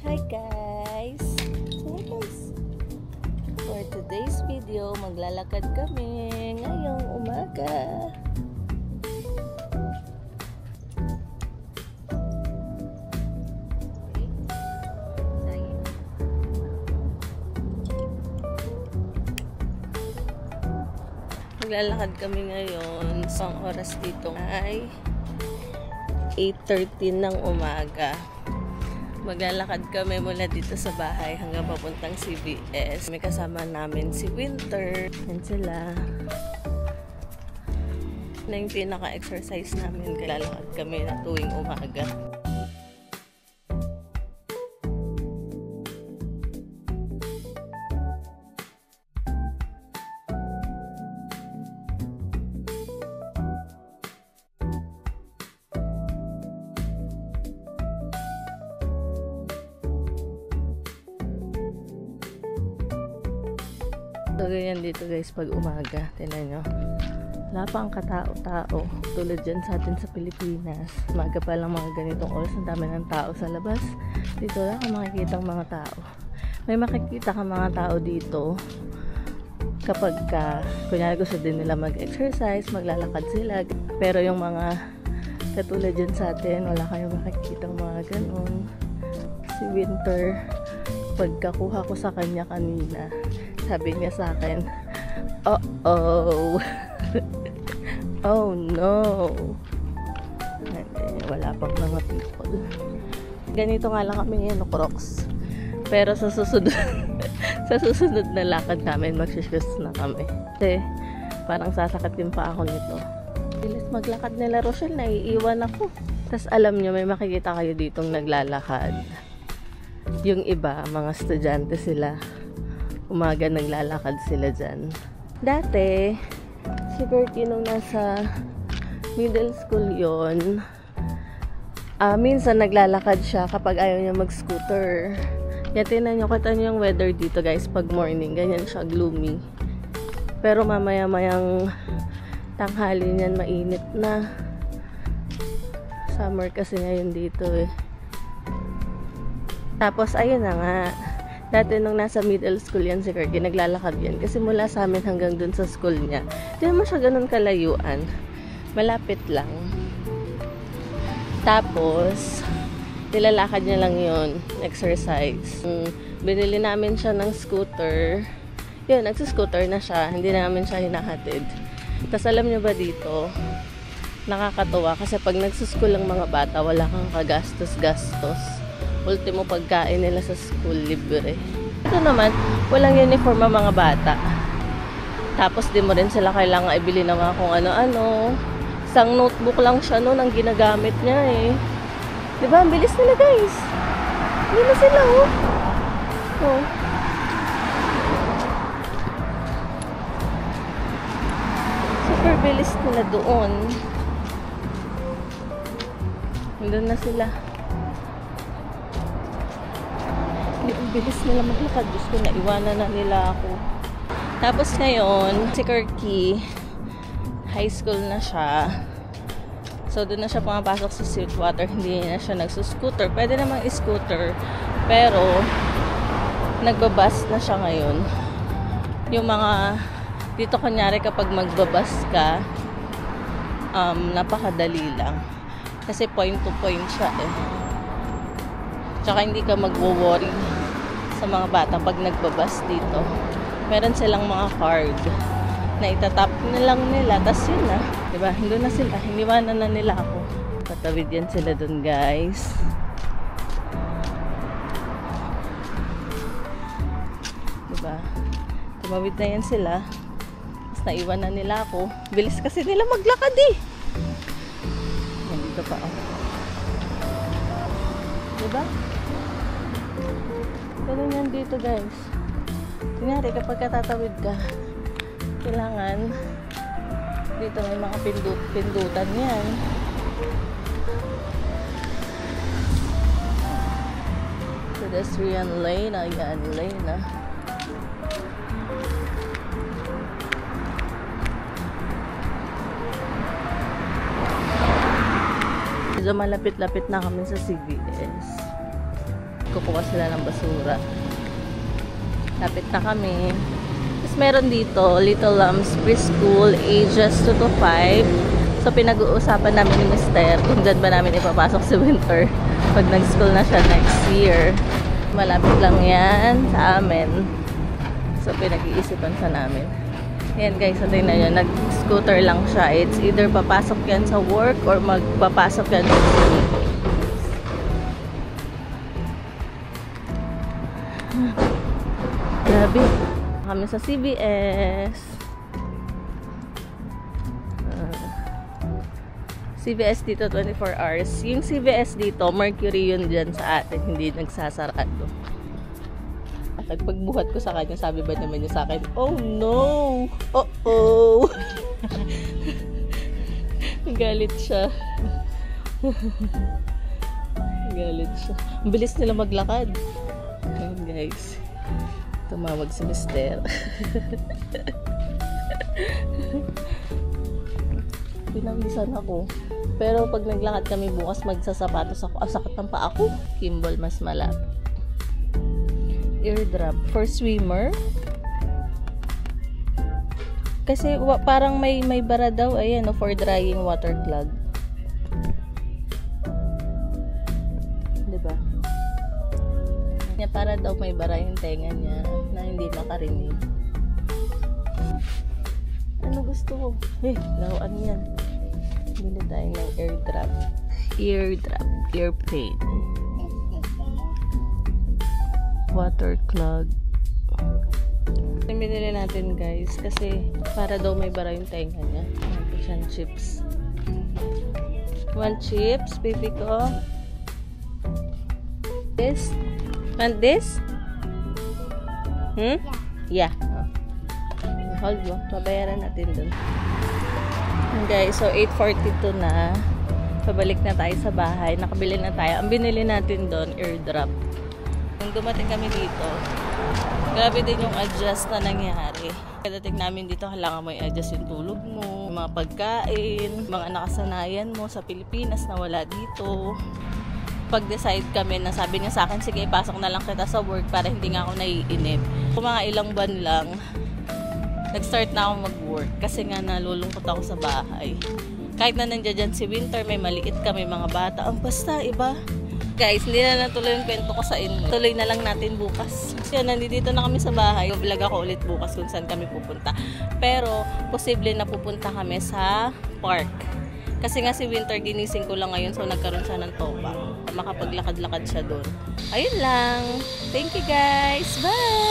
Hi guys! So guys, for today's video, maglalakad kami ngayong umaga. Maglalakad kami ngayon. Ang oras dito ay 8:30 ng umaga. Maglalakad kami mula dito sa bahay hanggang papuntang CBS. May kasama namin si Winter. Yan sila. Na yung pinaka-exercise namin. Maglalakad kami na tuwing umaga. So, ganyan dito guys pag umaga. Tingnan nyo. Wala pa ang katao-tao. Tulad dyan sa atin sa Pilipinas. Umaga pa lang mga ganitong oras. Ang dami ng tao sa labas. Dito wala ka makikita ang mga tao. May makikita ka mga tao dito kapag kunyari gusto din nila mag-exercise, maglalakad sila. Pero yung mga katulad dyan sa atin, wala kayong makikita mga ganun. Si Winter, pagkakuha ko sa kanya kanina, sabi niya sa akin, oh oh no, wala pang mga people. Ganito nga lang kami ngayon, Crocs. Pero sa susunod sa susunod na lakad namin, magsishoes na kami. Kasi parang sasakit din pa ako nito. Bilis maglakad nila Rochelle, naiiwan ako. Tapos alam nyo, may makikita kayo ditong naglalakad. Yung iba, mga estudyante sila. Umaga naglalakad sila dyan. Dati, si Bertie nung nasa middle school yon, minsan naglalakad siya kapag ayaw niya mag-scooter. Kaya tinan nyo, kita nyo yung weather dito guys, pag morning, ganyan siya, gloomy. Pero mamaya-mayang tanghali niyan, mainit na. Summer kasi ngayon dito eh. Tapos, ayun na nga. Dati nung nasa middle school yan si Kirky, naglalakad yan. Kasi mula sa amin hanggang dun sa school niya. Hindi naman siya ganun kalayuan. Malapit lang. Tapos, nilalakad niya lang yun. Exercise. Binili namin siya ng scooter. Yun, nagsuscooter na siya. Hindi namin siya hinahatid. Tapos alam niyo ba dito, nakakatuwa. Kasi pag nagsuschool ang mga bata, wala kang kagastos-gastos. Ultimo pagkain nila sa school, libre. Ito naman, walang uniform ang mga bata. Tapos di mo rin sila kailangan ibili na mga kung ano-ano. Isang notebook lang siya noon ang ginagamit niya eh. Diba? Ang bilis nila guys. Hindi na sila oh. Oh. Super bilis nila doon. Nandun na sila. Ang bilis nila maglakad. Diyos ko, naiwanan na nila ako. Tapos ngayon, si Kirky, high school na siya. So, doon na siya pumapasok sa Sweetwater. Hindi na siya nagsuscooter. Pwede namang scooter. Pero, nagbabas na siya ngayon. Yung mga, dito kunyari kapag magbabas ka, napakadali lang. Kasi point to point siya eh. Tsaka hindi ka magwo-worry sa mga bata pag nagbabas dito. Meron silang mga card na itatap na lang nila. Tapos yun na. Diba? Hindi na sila. Hiniwanan na nila ako. Patawid yan sila dun guys. Diba? Tumawid na yan sila. Tapos naiwan na nila ako. Bilis kasi nila maglakad eh. Nandito pa ako. Diba? Ganun yan dito guys. Kunyari kapag katatawid ka, kailangan dito may mga pindutan yan. Pedestrian lane. Ayan, lane na. Medyo malapit-lapit na kami sa CBS. kukuha sila ng basura. Lapit na kami. Tapos meron dito, Little Lambs Preschool, ages 2 to 5. So pinag-uusapan namin ni Mister kung dyan ba namin ipapasok si Winter pag nag-school na siya next year. Malapit lang yan sa amin. So pinag-iisipan sa namin. Ayan guys, so tingnan nyo, nag-scooter lang siya. It's either papasok yan sa work or magpapasok yan sa school. Grabe. Kami sa CVS. CVS dito 24 hours. Yung CVS dito, Mercury yun dyan sa atin. Hindi nagsasarado. At pagbuhat ko sa kanya, sabi ba naman niya sa akin, oh no! Oh-oh! Galit siya. Galit siya. Ang bilis nila maglakad. Ayun guys. Tumawag si Mister. Pinawisan ako. Pero pag naglakad kami bukas, magsasapatos ako. Sakit ng paa ako. Kimball mas malapit. Eardrop for swimmer. Kasi parang may bara daw. Ayan, for drying water clog. Diba? Niya para daw may bara yung tenga niya na hindi makarinig. Ano gusto ko? Laruan yan. Bili tayo ng eardrop. Eardrop. Ear pain. Water clog. Binili natin guys kasi para daw may bara yung tenga niya. Ito siyang chips. 1 chips, baby ko. This? Want this? Yeah. Hold mo. Pabayaran natin dun. Guys, so 8:42 na. Pabalik na tayo sa bahay. Nakabili na tayo. Ang binili natin doon, eardrop. Nung dumating kami dito, grabe din yung adjust na nangyari. Pagdating namin dito, kailangan mo i-adjust yung tulog mo, mga pagkain, mga nakasanayan mo sa Pilipinas na wala dito. Pag-decide kami na sabi niya sa akin, sige, ipasok na lang kita sa work para hindi nga ako naiinip. Kung mga ilang buwan lang, nag-start na ako mag-work kasi nga nalulungkot ako sa bahay. Kahit na nandiyan si Winter, may maliit kami mga bata. Ang basta, iba. Guys, hindi na natuloy yung kwento ko sa inyo. Tuloy na lang natin bukas. Kasi nandito na kami sa bahay. Vlog ako ulit bukas kung saan kami pupunta. Pero, posible na pupunta kami sa park. Kasi nga si Winter, ginising ko lang ngayon. So, nagkaroon siya ng topa. Makapaglakad-lakad siya doon. Ayun lang. Thank you guys. Bye!